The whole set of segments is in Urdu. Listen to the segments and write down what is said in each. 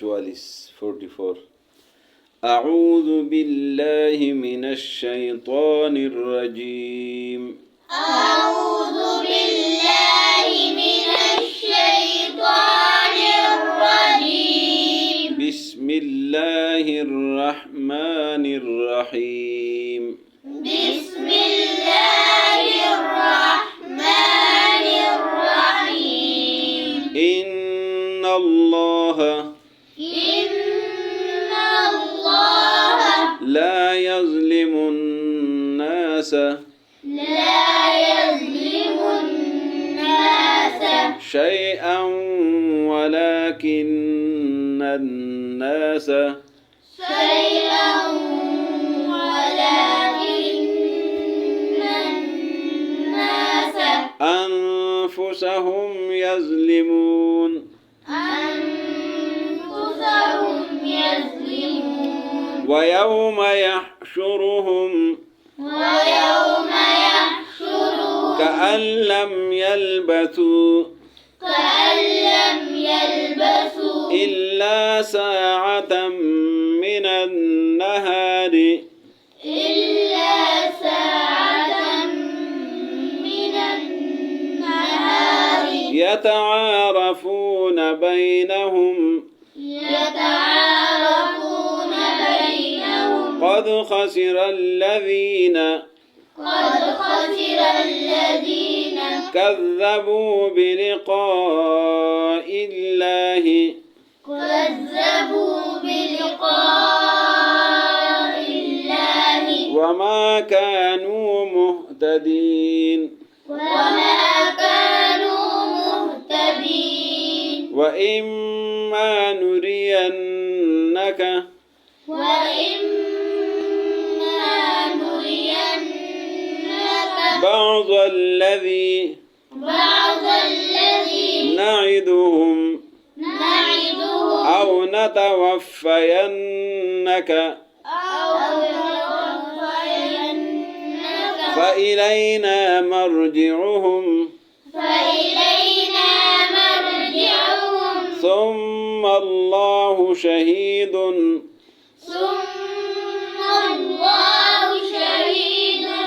44 أعوذ بالله من الشيطان الرجيم أعوذ بالله من الشيطان الرجيم بسم الله الرحمن الرحيم بسم الله الرحمن الرحيم إن الله لا يظلم الناس شيئا ولكن الناس أنفسهم يظلمون ويوم يحشرهم كأن لم يلبثوا إلا ساعة من النهار يتعارفون بينهم قد خسر الذين كذبوا بلقاء الله وما كانوا مهتدين وإما نرينك بعض الذي نعدهم أو نتوفينك فإلينا مرجعهم ثم الله شهيد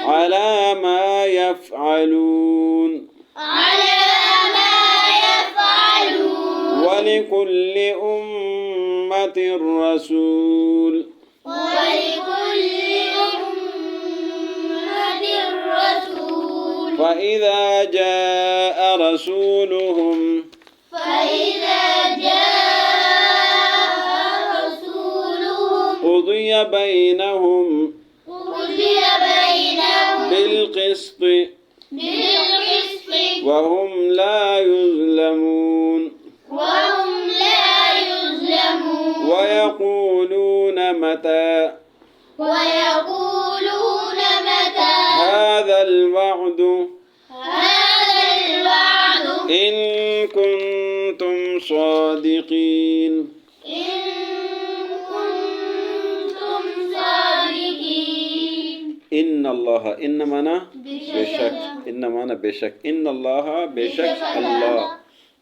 على ما يفعلون ولكل أمة رسول فإذا جاء رسولهم قضي بينهم بالقسط وهم لا يظلمون ويقولون متى هذا الوعد إن كنتم صادقين إن الله بشك إن الله بشك الله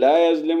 لا يظلم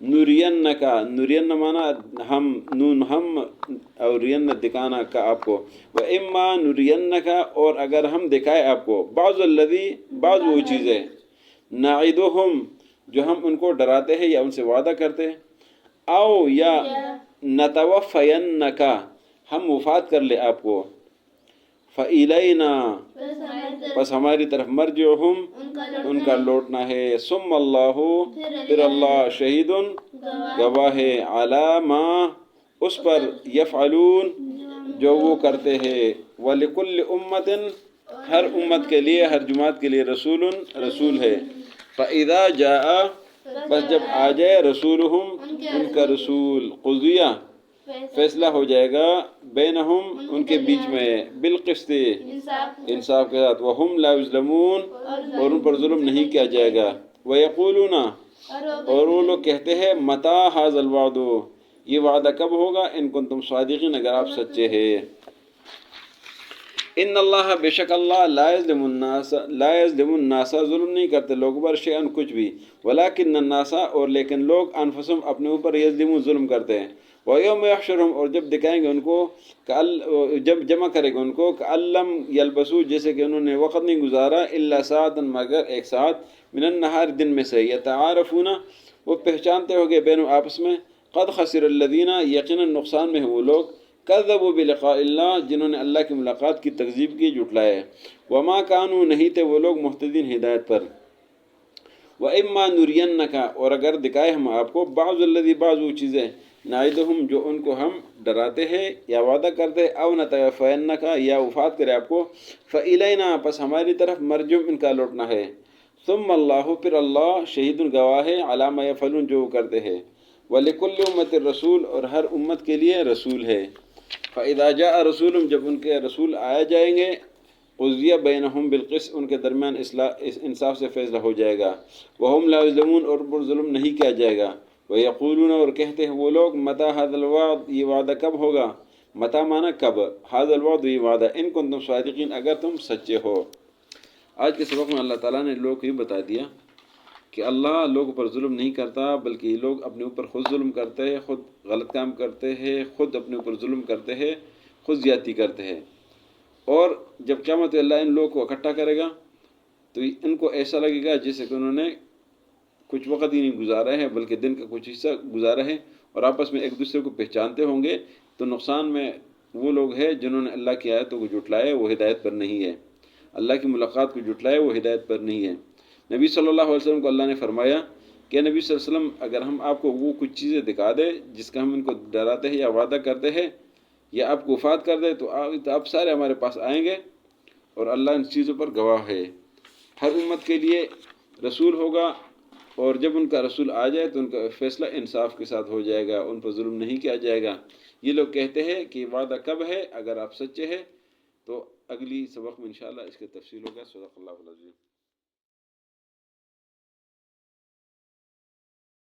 نُرِيَنَّكَ نُرِيَنَّ مانا ہم نون ہم اور رین دکھانا کا آپ کو وَإِمَّا نُرِيَنَّكَ اور اگر ہم دکھائے آپ کو بعض وہ چیزیں نَعِدُهُمْ جو ہم ان کو ڈراتے ہیں یا ان سے وعدہ کرتے ہیں او یا نَتَوَفَّيَنَّكَ ہم وفات کر لے آپ کو فَإِلَيْنَا بس ہماری طرف مرجعہم ان کا لوٹنا ہے ثم اللہ پھر اللہ شہید گواہ ہے علی ما اس پر یفعلون جو وہ کرتے ہیں وَلِكُلِّ أُمَّةٍ ہر امت کے لیے ہر جماعت کے لیے رسول ہے فَإِذَا جَاءَ بس جب آ جائے رسولہم ان کا رسول قضیہ فیصلہ ہو جائے گا بینہم ان کے بیچ میں بالقسط انصاف کے ساتھ وہم لا یظلمون اور ان پر ظلم نہیں کیا جائے گا ویقولون اور وہ لوگ کہتے ہیں متی ھذا الوعد یہ وعدہ کب ہوگا ان کنتم صادقین اگر آپ سچے ہیں ان اللہ بے شک اللہ لا یظلم الناس ظلم نہیں کرتے لوگوں پر شیئا کچھ بھی ولکن الناس اور لیکن لوگ انفسهم اپنے اوپر یظلمون ظلم کرتے ہیں وَيَوْمَ يَحْشُرُهُمْ اور جب دکھائیں گے ان کو جب جمع کرے گا ان کو کَأَلَّمْ يَلْبَسُوا جیسے کہ انہوں نے وقت نہیں گزارا إِلَّا سَاعَةً مگر ایک ساعت من النہار دن میں سے يَتَعَارَفُونَ وہ پہچانتے ہوگے بینوں آپس میں قد خسر الذین یقینا نقصان میں ہیں وہ لوگ کذبوا بلقاء اللہ جنہوں نے اللہ کی ملاقات کی تکذیب کی جھٹلایا وما کانوا نہیں تھے وہ لوگ مہتدین ہدایت پر وَإِمَّا نُرِيَنَّكَ اور اگر دکھائے ہم آپ کو بعض وہ چیزیں نَعِدُهُمْ جو ان کو ہم ڈراتے ہیں یا وعدہ کرتے ہیں او نَتَوَفَّيَنَّكَ یا وفات کرے آپ کو فَإِلَيْنَا پس ہماری طرف مرجم ان کا لوٹنا ہے ثم اللہ پھر اللہ شہید گواہ ہے علی ما یفعلون جو وہ کرتے ہیں وَلِكُلِّ أُمَّةٍ رسول اور ہر امت کے لیے رسول ہے فَإِذَا جَاءَ رَسُولُهُمْ جب ان کے رسول آیا جائیں گے قضیہ بینہم بالقسط ان کے درمیان انصاف سے فیصلہ ہو جائے گا وہم لا یظلمون اور پر ظلم نہیں کیا جائے گا ویقولون اور کہتے ہیں وہ لوگ متی ھذا الوعد یہ وعدہ کب ہوگا متی مانا کب ھذا الوعد یہ وعدہ ان کنتم صادقین اگر تم سچے ہو آج کے سبق میں اللہ تعالیٰ نے لوگوں کو یہ بتا دیا کہ اللہ لوگوں پر ظلم نہیں کرتا بلکہ یہ لوگ اپنے اوپر خود ظلم کرتے ہیں خود غلط کام کرتے ہیں خود اپنے اوپر ظلم کرتے ہیں خود زیادتی کرتے ہیں اور جب قیامت اللہ ان لوگوں کو اکٹھا کرے گا تو ان کو ایسا لگے گا جیسے کہ انہوں نے کچھ وقت ہی نہیں گزارا ہے بلکہ دن کا کچھ حصہ گزارا ہے اور آپس میں ایک دوسرے کو پہچانتے ہوں گے تو نقصان میں وہ لوگ ہیں جنہوں نے اللہ کی آیتوں کو جھٹلایا وہ ہدایت پر نہیں ہے اللہ کی ملاقات کو جھٹلایا وہ ہدایت پر نہیں ہے نبی صلی اللہ علیہ وسلم کو اللہ نے فرمایا کہ نبی صلی اللہ علیہ وسلم اگر ہم آپ کو وہ کچھ چیزیں دکھا دیں جس کا ہم ان کو ڈراتے ہیں یا وعدہ کرتے ہیں یا آپ کو وفات کر دے تو آپ سارے ہمارے پاس آئیں گے اور اللہ ان چیزوں پر گواہ ہے ہر امت کے لیے رسول ہوگا اور جب ان کا رسول آ جائے تو ان کا فیصلہ انصاف کے ساتھ ہو جائے گا ان پر ظلم نہیں کیا جائے گا یہ لوگ کہتے ہیں کہ وعدہ کب ہے اگر آپ سچے ہیں تو اگلی سبق میں انشاءاللہ اس کی تفصیل ہوگا صدق اللہ العظیم